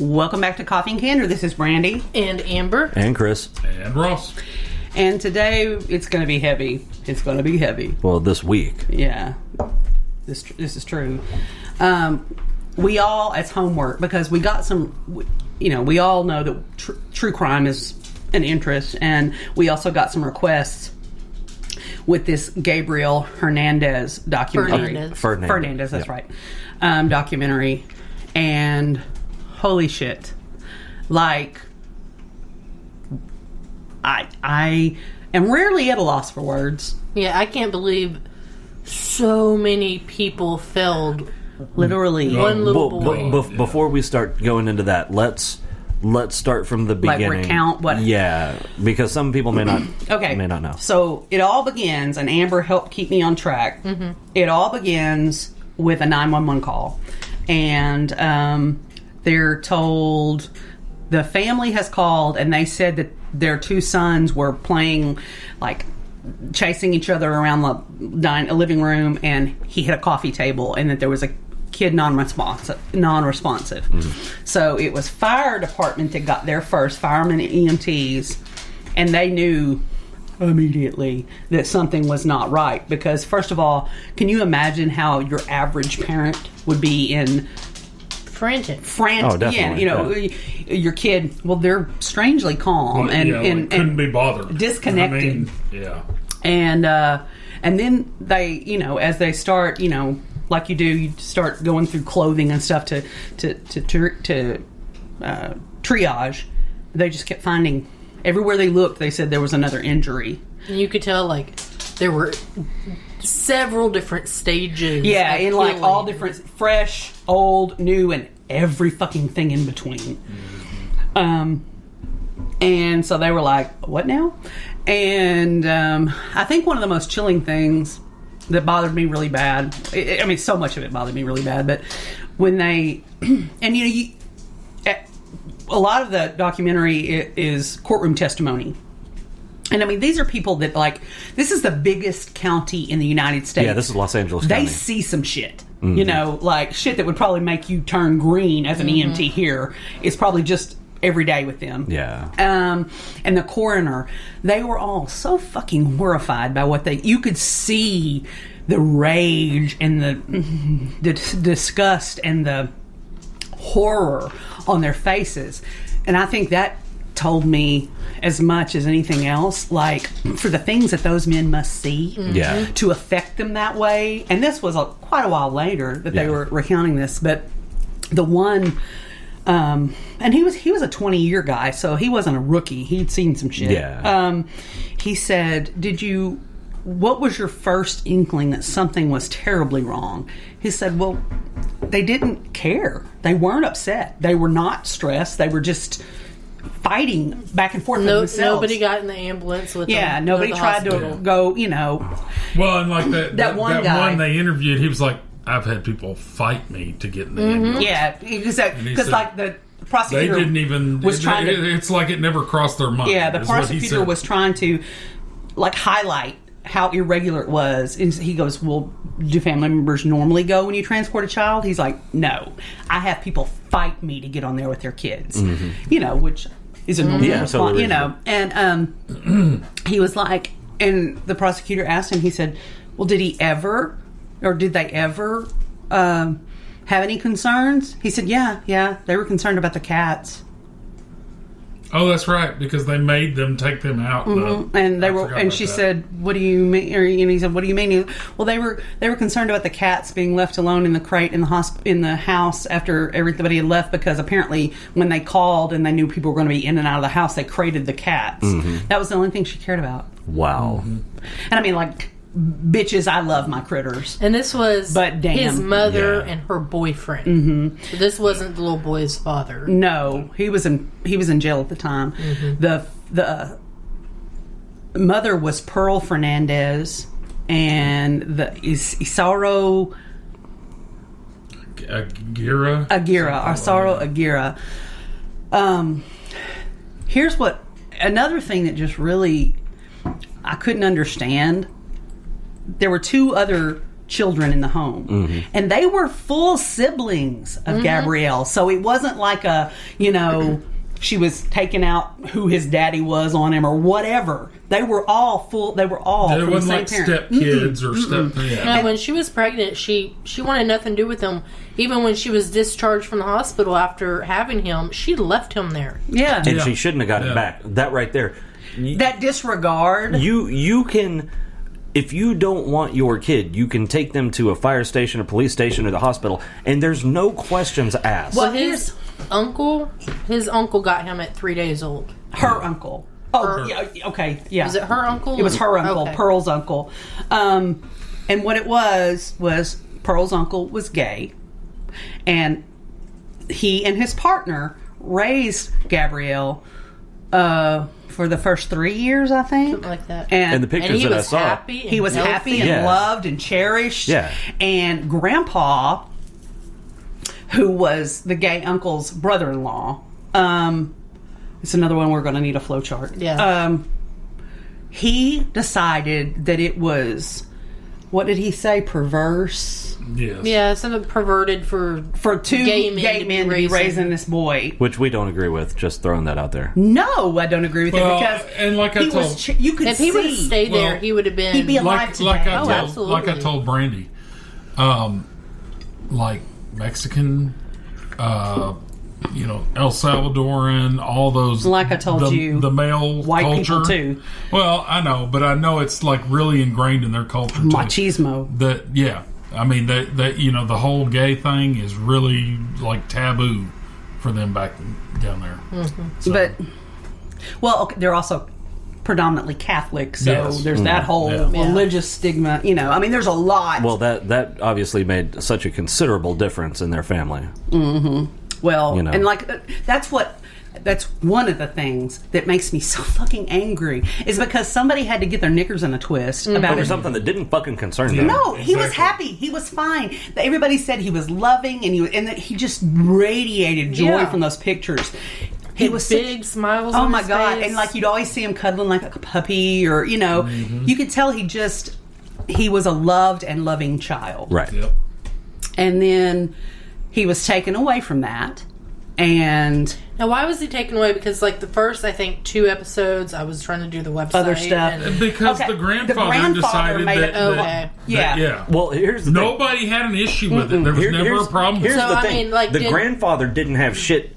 Welcome back to Coffee and Candor. This is Brandy. And Amber. And Chris. And Ross. And today, it's going to be heavy. It's going to be heavy. Well, this week. Yeah. This is true. We all, as homework, because we got some, we all know that true crime is an interest, and we also got some requests with this Gabriel Fernandez documentary. Fernandez, that's right. Documentary. And holy shit. Like, I am rarely at a loss for words. Yeah, I can't believe so many people failed. Literally. One little boy. Before we start going into that, let's start from the beginning. Like recount what? Yeah, because some people may not know. So it all begins, and Amber helped keep me on track. Mm-hmm. It all begins with a 911 call. And they're told the family has called, and they said that their two sons were playing, like, chasing each other around the living room, and he hit a coffee table, and that there was a kid non-responsive. Mm-hmm. So it was fire department that got there first, firemen and EMTs, and they knew immediately that something was not right. Because, first of all, can you imagine how your average parent would be in frantic? Oh, definitely. Yeah, your kid, well, they're strangely calm and couldn't be bothered, disconnected. And then they, as they start, like you do, you start going through clothing and stuff to triage. They just kept finding, everywhere they looked, they said there was another injury. And you could tell, like, there were several different stages. Yeah, in like all different, fresh, old, new, and every fucking thing in between. Mm-hmm. And so they were like, what now? And I think one of the most chilling things that bothered me really bad, so much of it bothered me really bad, but when they, and a lot of the documentary is courtroom testimony. And these are people that, like, this is the biggest county in the United States. Yeah, this is Los Angeles County. They see some shit. Mm-hmm. Like shit that would probably make you turn green as an EMT here is probably just every day with them. Yeah. And the coroner, they were all so fucking horrified by what you could see the rage and the disgust and the horror on their faces. And I think that told me as much as anything else, like, for the things that those men must see to affect them that way. And this was quite a while later that they were recounting this, but the one, and he was a 20-year guy, so he wasn't a rookie. He'd seen some shit. Yeah. He said, what was your first inkling that something was terribly wrong? He said, well, they didn't care. They weren't upset. They were not stressed. They were just fighting back and forth with themselves. Nobody got in the ambulance with them. Yeah, nobody tried to go, Well, and like that one guy, one they interviewed, he was like, I've had people fight me to get in the ambulance. Yeah, because like the prosecutor, they didn't even, was trying to, it's like it never crossed their mind. Yeah, the prosecutor was trying to, like, highlight how irregular it was. And he goes, well, do family members normally go when you transport a child? He's like, no. I have people fight me to get on there with their kids. Mm-hmm. Which is a normal response. Totally And he was like, and the prosecutor asked him, he said, well, did they ever have any concerns? He said, yeah, they were concerned about the cats. Oh, that's right, because they made them take them out. Mm-hmm. And they were, and she said, "What do you mean?" Or he said, "What do you mean?" Well, they were concerned about the cats being left alone in the crate in the house after everybody had left, because apparently when they called and they knew people were going to be in and out of the house, they crated the cats. Mm-hmm. That was the only thing she cared about. Wow. Mm-hmm. And like, bitches, I love my critters. And this was his mother and her boyfriend. Mm-hmm. So this wasn't the little boy's father. No, he was in jail at the time. Mm-hmm. The mother was Pearl Fernandez, and the Isaro Aguirre. Here's what another thing that just really I couldn't understand. There were two other children in the home, and they were full siblings of Gabrielle. So it wasn't like she was taking out who his daddy was on him or whatever. They were all from the wasn't same like parent. step kids or step. Yeah. No, when she was pregnant, she wanted nothing to do with him. Even when she was discharged from the hospital after having him, she left him there. Yeah. And she shouldn't have got it back. That right there. That disregard. You can, if you don't want your kid, you can take them to a fire station, a police station, or the hospital, and there's no questions asked. Well, his uncle got him at 3 days old. Her uncle. Oh, yeah, okay, yeah. Was it her uncle? It was her uncle, Okay. Pearl's uncle. And what it was Pearl's uncle was gay, and he and his partner raised Gabrielle for the first 3 years, I think. Something like that. And the pictures that I saw, happy he was happy and Yeah. loved and cherished. Yeah. And Grandpa, who was the gay uncle's brother-in-law, it's another one we're going to need a flow chart. Yeah. He decided that it was, what did he say, perverse? Yes. Yeah, something perverted for two gay men to be raising this boy. which we don't agree with. Just throwing that out there. No, I don't agree with Well, it because and like I he told- was you could If see he would have stayed there, he would have been. he'd be alive today. Like I absolutely. told Brandy, like Mexican, El Salvadoran, all those. Like I told you, the male white culture people too. Well, I know, but I know it's like really ingrained in their culture too. Machismo. I mean that the whole gay thing is really like taboo for them back down there. Mm-hmm. So, But okay, they're also predominantly Catholic, so Yes. there's that whole religious stigma. I mean, there's a lot. Well, that obviously made such a considerable difference in their family. Well, You know. and like that's one of the things that makes me so fucking angry is because somebody had to get their knickers in a twist about Over it. something that didn't fucking concern them. No, he was Exactly. happy. He was fine. Everybody said he was loving, and that he just radiated joy Yeah. from those pictures. He was big smiles. Oh on my his god! face. And like you'd always see him cuddling like a puppy, or you could tell he was a loved and loving child. Right. Yep. And then he was taken away from that, and Now, why was he taken away? Because like the first, I think, 2 episodes, I was trying to do the website. Other stuff. and- Because Okay, the grandfather the grandfather decided made that, it- Okay. Yeah. Well, here's the thing. nobody had an issue with it. There was never a problem. Here's So, the I thing. mean, like, the did- grandfather didn't have shit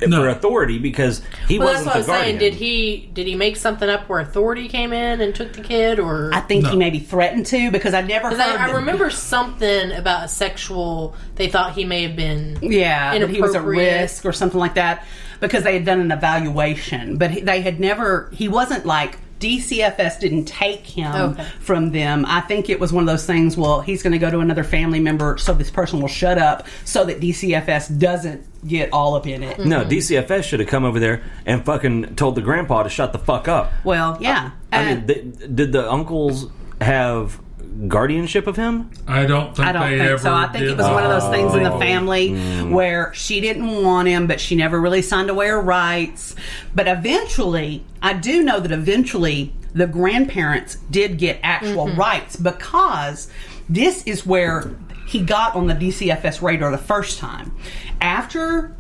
No. for authority because he Well, that's wasn't what the I was saying. guardian. Did he make something up where authority came in and took the kid, or? I think he No. maybe threatened to because I never heard. Because I that- remember something about a sexual. They thought he may have been. Yeah, that he was at inappropriate. risk or something like that because they had done an evaluation, but they had never. He wasn't like DCFS didn't take him Okay. from them. I think it was one of those things. Well, he's going to go to another family member, so this person will shut up, so that DCFS doesn't get all up in it. No, DCFS should have come over there and fucking told the grandpa to shut the fuck up. Well, yeah. I mean, did the uncles have guardianship of him? I don't think I don't they think ever so. I think did it was one of those things in the Oh. family where she didn't want him, but she never really signed away her rights. But eventually, I do know that eventually the grandparents did get actual rights, because this is where he got on the DCFS radar the first time. After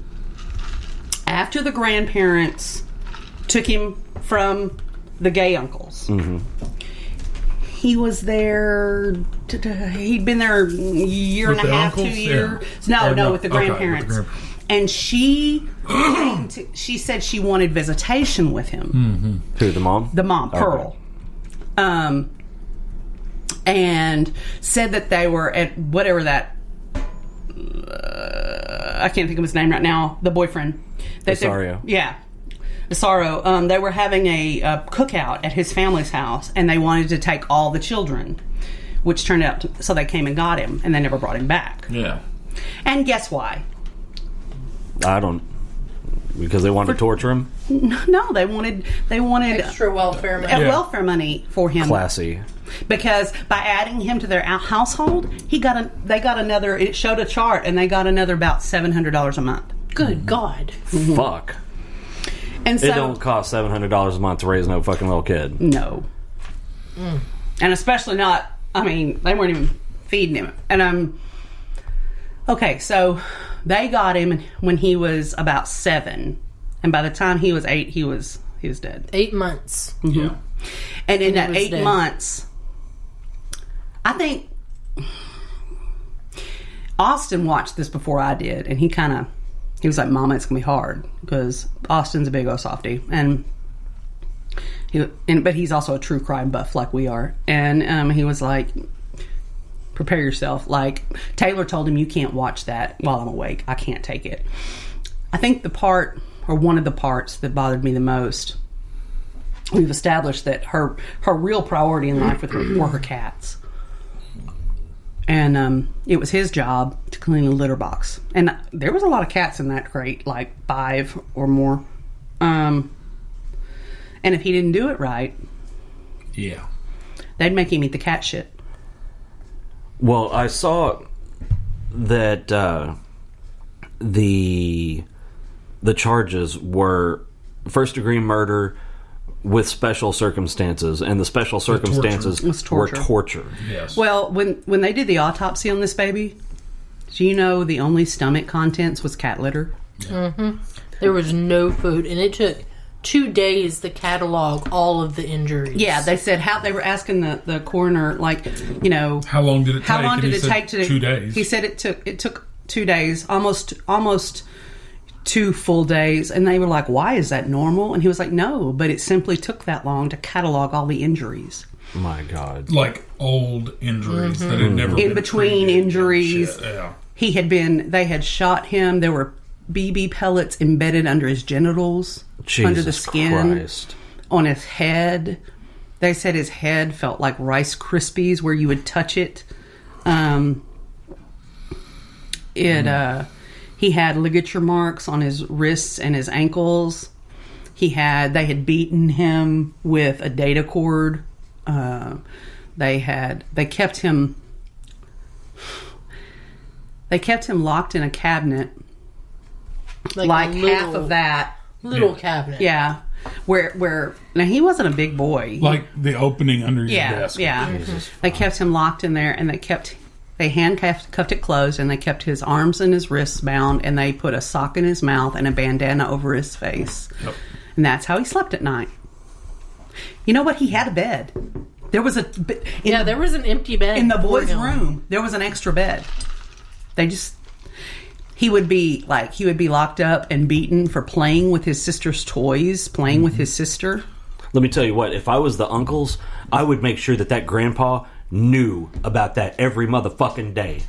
the grandparents took him from the gay uncles. He was there. He'd been there a year With and a the half, 2 uncles? years. Yeah. No, Or no, with the okay, with the grandparents. grandparents. And she she said she wanted visitation with him. Who, the mom? The mom, Okay. Pearl. And said that they were at whatever that. I can't think of his name right now. The boyfriend. Rosario. Yeah. Sorrow. They were having a cookout at his family's house, and they wanted to take all the children, which turned out so they came and got him, and they never brought him back. Yeah. And guess why? I don't. Because they wanted to torture him? No, they wanted Extra welfare money. welfare money for him. Classy. Because by adding him to their household, they got another. It showed a chart, and they got another about $700 a month. Good God. Fuck. And so It don't cost $700 a month to raise no fucking little kid. no, and especially not. I mean, they weren't even feeding him. And okay. So they got him when he was about 7, and by the time he was 8, he was dead. 8 months. Mm-hmm. Yeah. And in And that he was 8 dead. months, I think Austin watched this before I did, and he was like, "Mama, it's gonna be hard," because Austin's a big old softy, but he's also a true crime buff like we are, and he was like, "Prepare yourself." Like Taylor told him, "You can't watch that while I'm awake. I can't take it." I think the part, or one of the parts that bothered me the most, we've established that her real priority in life were her cats. And it was his job to clean the litter box. And there was a lot of cats in that crate, like 5 or more. And if he didn't do it right, Yeah. they'd make him eat the cat shit. Well, I saw that the charges were first-degree murder with special circumstances, and the special circumstances Was were torture. torture. Yes. Well, when they did the autopsy on this baby, do you know the only stomach contents was cat litter? There was no food, and it took 2 days to catalog all of the injuries. Yeah, they said how they were asking the coroner, like, you know, How long did it take? how long And did he it said take to 2 days. He said it took 2 days, almost 2 full days, and they were like, "Why is that normal?" And he was like, "No, but it simply took that long to catalog all the injuries My God. Like old injuries that had never in been between treated. injuries." Shit, yeah. They had shot him. There were BB pellets embedded under his genitals, Jesus under the skin, Christ. on his head. They said his head felt like Rice Krispies where you would touch it. He had ligature marks on his wrists and his ankles. They had beaten him with a data cord. They kept him locked in a cabinet, like a half of that. little Yeah. cabinet. Yeah. Where now he wasn't a big boy. Like the opening under your Yeah, desk. yeah. They kept him locked in there, and they handcuffed it closed, and they kept his arms and his wrists bound, and they put a sock in his mouth and a bandana over his face. Yep. And that's how he slept at night. You know what? He had a bed. There was there was an empty bed in the for boys' him. room. There was an extra bed. He would be locked up and beaten for playing with his sister's toys, playing with his sister. Let me tell you what, if I was the uncles, I would make sure that grandpa knew about that every motherfucking day.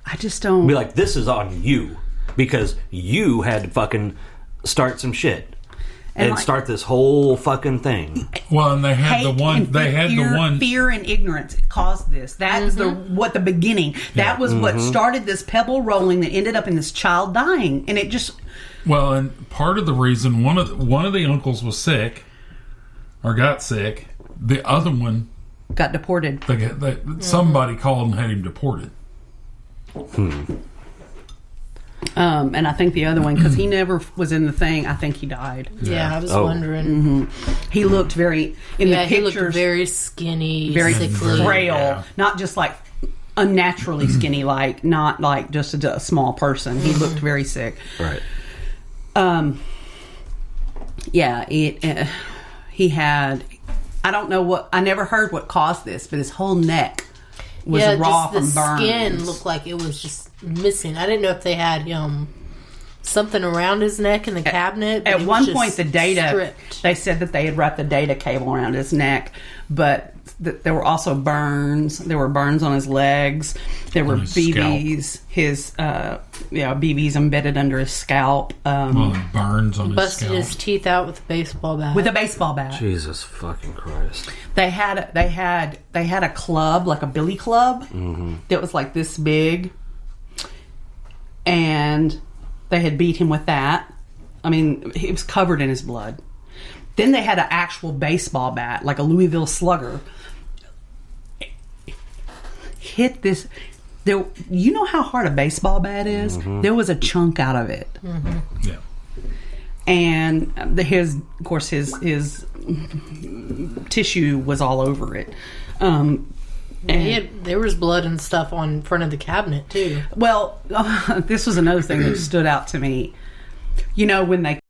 I just don't. Be like, this is on you, because you had to fucking start some shit and like- start this whole fucking thing. Well, and they had the Hate one. and They had fear, the one. fear and ignorance caused this. That is the beginning. That was what started this pebble rolling that ended up in this child dying, and it just Well, and part of the reason one of the uncles was sick or got sick. The other one, got deported. somebody called and had him deported. And I think the other one, because he never was in the thing, I think he died. Yeah, I was Oh. wondering. He looked very in Yeah, the he looked pictures, very skinny, very sickly. frail, Yeah. not just like unnaturally skinny, like not like just a small person. He looked very sick. Right. Yeah, he had. I don't know what. I never heard what caused this, but his whole neck was raw just from the burns. skin looked like it was just missing. I didn't know if they had something around his neck in the cabinet. but At it was one just point, the data, stripped. they said that they had wrapped the data cable around his neck, but there were also burns. There were burns on his legs. There were his BBs. BBs embedded under his scalp Well, and burns on his busted scalp. his teeth out with a baseball bat. with a baseball bat. Jesus fucking Christ. They had a club, like a billy club, that was like this big, and they had beat him with that. I mean, he was covered in his blood. Then they had an actual baseball bat, like a Louisville Slugger. Hit this. There, you know how hard a baseball bat is? There was a chunk out of it. Yeah. And his tissue was all over it. There was blood and stuff on front of the cabinet too. Well, this was another thing that stood out to me. You know, when they